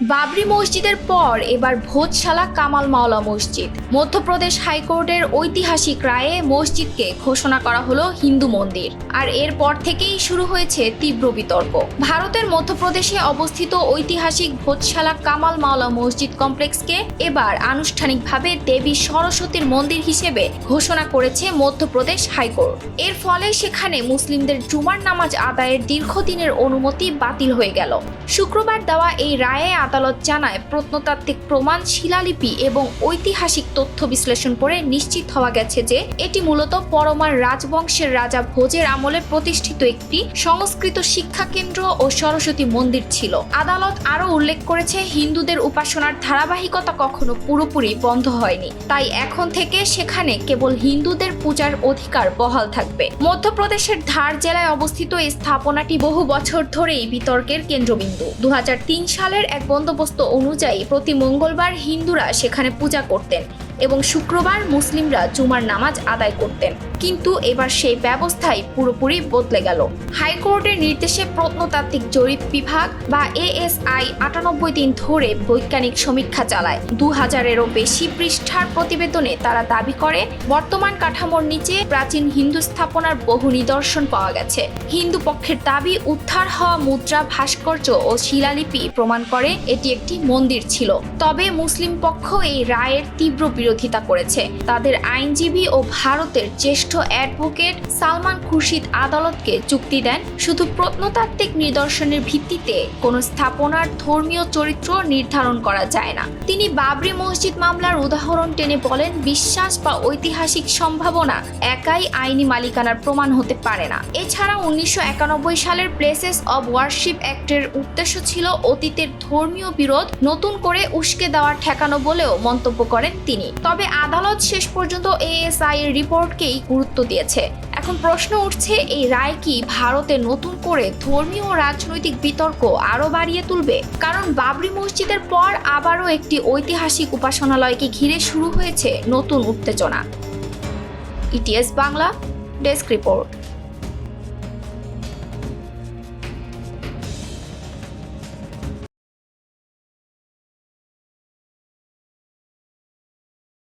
বাবরি মসজিদের পর এবার ভোজশালা কামাল মাওলা মসজিদ। মধ্যপ্রদেশ হাইকোর্টের ঐতিহাসিক রায়ে মসজিদকে ঘোষণা করা হলো হিন্দু মন্দির, আর এরপর থেকেই শুরু হয়েছে তীব্র বিতর্ক। ভারতের মধ্যপ্রদেশে অবস্থিত ঐতিহাসিক ভোজশালা কামাল মাওলা মসজিদ কমপ্লেক্সকে এবার আনুষ্ঠানিকভাবে দেবী সরস্বতীর মন্দির হিসেবে ঘোষণা করেছে মধ্যপ্রদেশ হাইকোর্ট। এর ফলে সেখানে মুসলিমদের জুমার নামাজ আদায়ের দীর্ঘদিনের অনুমতি বাতিল হয়ে গেল। শুক্রবার দেওয়া এই রায়ে আদালত জানায়, প্রত্নতাত্ত্বিক প্রমাণ, শিলালিপি এবং ঐতিহাসিক তথ্য বিশ্লেষণ করে নিশ্চিত হওয়া গেছে যে এটি মূলত পরমার রাজবংশের রাজা ভোজের আমলে প্রতিষ্ঠিত একটি সংস্কৃত শিক্ষা কেন্দ্র ও সরস্বতী মন্দির ছিল। আদালত আরও উল্লেখ করেছে, হিন্দুদের উপাসনার ধারাবাহিকতা কখনো পুরোপুরি বন্ধ হয়নি, তাই এখন থেকে সেখানে কেবল হিন্দুদের পূজার অধিকার বহাল থাকবে। মধ্যপ্রদেশের ধার জেলায় অবস্থিত এই স্থাপনাটি বহু বছর ধরেই বিতর্কের কেন্দ্রবিন্দু। 2003 সালের এক বন্দোবস্ত অনুযায়ী প্রতি মঙ্গলবার হিন্দুরা সেখানে পূজা করতেন এবং শুক্রবার মুসলিমরা জুমার নামাজ আদায় করতেন, কিন্তু এবার সেই ব্যবস্থাই পুরোপুরি বদলে গেল। হাইকোর্টের নির্দেশে প্রত্নতাত্ত্বিক জরিপ বিভাগ বা ASI 98 দিন ধরে বৈজ্ঞানিক সমীক্ষা চালায়। 2000-এরও বেশি পৃষ্ঠার প্রতিবেদনে তারা দাবি করে, বর্তমান কাঠামোর নিচে প্রাচীন হিন্দু স্থাপনার বহু নিদর্শন পাওয়া গেছে। হিন্দু পক্ষের দাবি, উদ্ধার হওয়া মুদ্রা, ভাস্কর্য ও শিলালিপি প্রমাণ করে এটি একটি মন্দির ছিল। তবে মুসলিম পক্ষ এই রায়ের তীব্র বিরোধিতা করেছে। তাদের আইনজীবী ও ভারতের জ্যেষ্ঠ অ্যাডভোকেট সালমান খুরশিদ আদালতকে যুক্তি দেন, শুধু প্রত্নতাত্ত্বিক নিদর্শনের ভিত্তিতে কোনো স্থাপনার ধর্মীয় চরিত্র নির্ধারণ করা যায় না। তিনি বাবরি মসজিদ মামলার উদাহরণ টেনে বলেন, বিশ্বাস বা ঐতিহাসিক সম্ভাবনা একাই আইনি মালিকানার প্রমাণ হতে পারে না। এছাড়া 1991 সালের প্লেসেস অব ওয়ারশিপ অ্যাক্টের উদ্দেশ্য ছিল অতীতের ধর্মীয় বিরোধ নতুন করে উস্কে দেওয়ার ঠেকানো বলেও মন্তব্য করেন তিনি। তবে আদালত শেষ পর্যন্ত ASI এর রিপোর্টকেই গুরুত্ব দিয়েছে। এখন প্রশ্ন উঠছে, এই রায় কি ভারতে নতুন করে ধর্মীয় ও রাজনৈতিক বিতর্ক আরও বাড়িয়ে তুলবে? কারণ বাবরি মসজিদের পর আবারও একটি ঐতিহাসিক উপাসনালয়কে ঘিরে শুরু হয়েছে নতুন উত্তেজনা। ETS Bangla desk report.